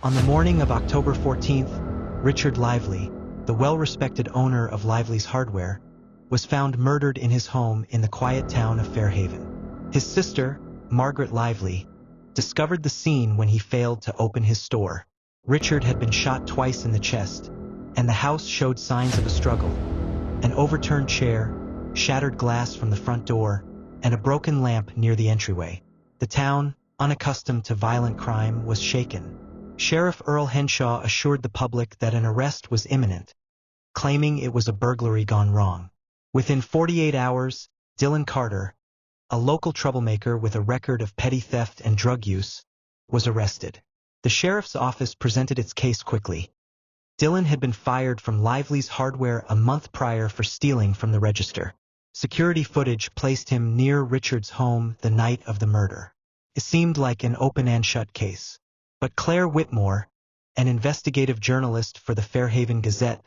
On the morning of October 14th, Richard Lively, the well-respected owner of Lively's Hardware, was found murdered in his home in the quiet town of Fairhaven. His sister, Margaret Lively, discovered the scene when he failed to open his store. Richard had been shot twice in the chest, and the house showed signs of a struggle. An overturned chair, shattered glass from the front door, and a broken lamp near the entryway. The town, unaccustomed to violent crime, was shaken. Sheriff Earl Henshaw assured the public that an arrest was imminent, claiming it was a burglary gone wrong. Within 48 hours, Dylan Carter, a local troublemaker with a record of petty theft and drug use, was arrested. The sheriff's office presented its case quickly. Dylan had been fired from Lively's Hardware a month prior for stealing from the register. Security footage placed him near Richard's home the night of the murder. It seemed like an open-and-shut case. But Claire Whitmore, an investigative journalist for the Fairhaven Gazette,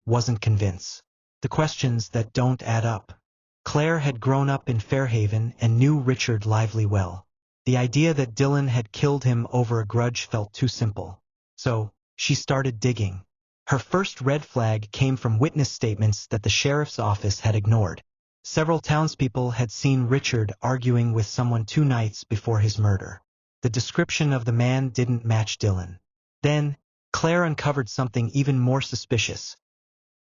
wasn't convinced. The questions that don't add up. Claire had grown up in Fairhaven and knew Richard Lively well. The idea that Dylan had killed him over a grudge felt too simple. So, she started digging. Her first red flag came from witness statements that the sheriff's office had ignored. Several townspeople had seen Richard arguing with someone 2 nights before his murder. The description of the man didn't match Dylan. Then, Claire uncovered something even more suspicious.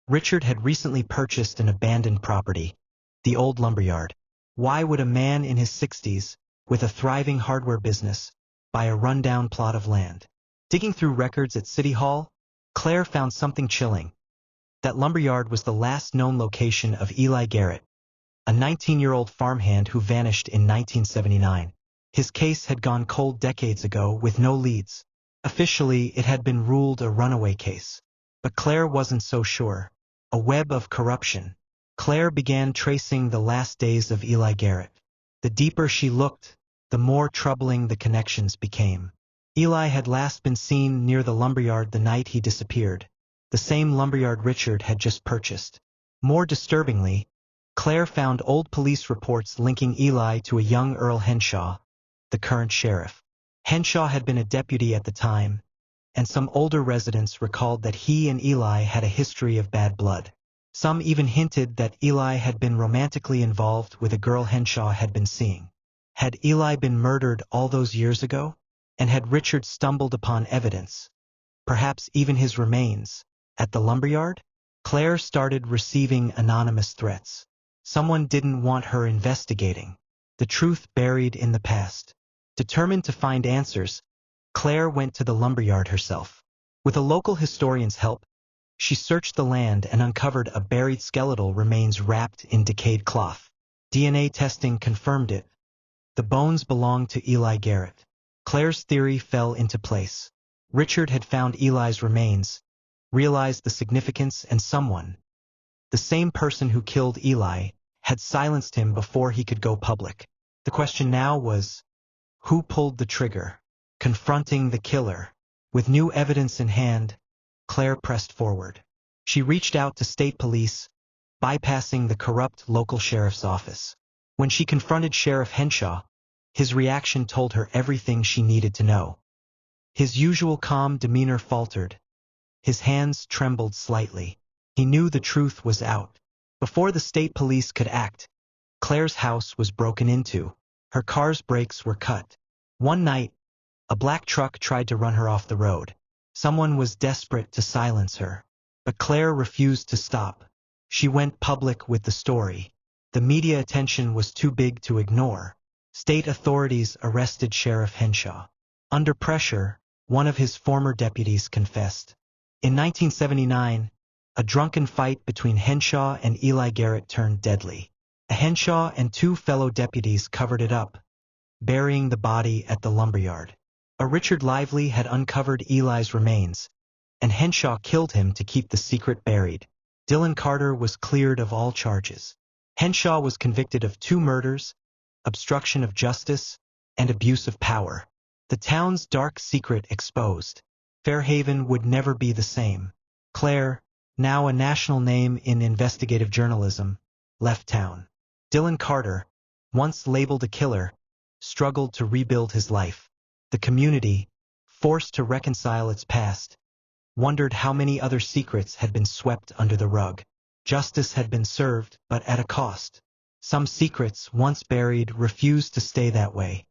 Richard had recently purchased an abandoned property, the old lumberyard. Why would a man in his 60s, with a thriving hardware business, buy a rundown plot of land? Digging through records at City Hall, Claire found something chilling. That lumberyard was the last known location of Eli Garrett, a 19-year-old farmhand who vanished in 1979. His case had gone cold decades ago with no leads. Officially, it had been ruled a runaway case. But Claire wasn't so sure. A web of corruption. Claire began tracing the last days of Eli Garrett. The deeper she looked, the more troubling the connections became. Eli had last been seen near the lumberyard the night he disappeared, the same lumberyard Richard had just purchased. More disturbingly, Claire found old police reports linking Eli to a young Earl Henshaw, the current sheriff. Henshaw had been a deputy at the time, and some older residents recalled that he and Eli had a history of bad blood. Some even hinted that Eli had been romantically involved with a girl Henshaw had been seeing. Had Eli been murdered all those years ago? And had Richard stumbled upon evidence, perhaps even his remains, at the lumberyard? Claire started receiving anonymous threats. Someone didn't want her investigating. The truth buried in the past. Determined to find answers, Claire went to the lumberyard herself. With a local historian's help, she searched the land and uncovered a buried skeletal remains wrapped in decayed cloth. DNA testing confirmed it. The bones belonged to Eli Garrett. Claire's theory fell into place. Richard had found Eli's remains, realized the significance, and someone, the same person who killed Eli, had silenced him before he could go public. The question now was, who pulled the trigger? Confronting the killer. With new evidence in hand, Claire pressed forward. She reached out to state police, bypassing the corrupt local sheriff's office. When she confronted Sheriff Henshaw, his reaction told her everything she needed to know. His usual calm demeanor faltered. His hands trembled slightly. He knew the truth was out. Before the state police could act, Claire's house was broken into. Her car's brakes were cut. One night, a black truck tried to run her off the road. Someone was desperate to silence her. But Claire refused to stop. She went public with the story. The media attention was too big to ignore. State authorities arrested Sheriff Henshaw. Under pressure, one of his former deputies confessed. In 1979, a drunken fight between Henshaw and Eli Garrett turned deadly. Henshaw and 2 fellow deputies covered it up, burying the body at the lumberyard. A Richard Lively had uncovered Eli's remains, and Henshaw killed him to keep the secret buried. Dylan Carter was cleared of all charges. Henshaw was convicted of 2 murders, obstruction of justice, and abuse of power. The town's dark secret exposed. Fairhaven would never be the same. Claire, now a national name in investigative journalism, left town. Dylan Carter, once labeled a killer, struggled to rebuild his life. The community, forced to reconcile its past, wondered how many other secrets had been swept under the rug. Justice had been served, but at a cost. Some secrets, once buried, refused to stay that way.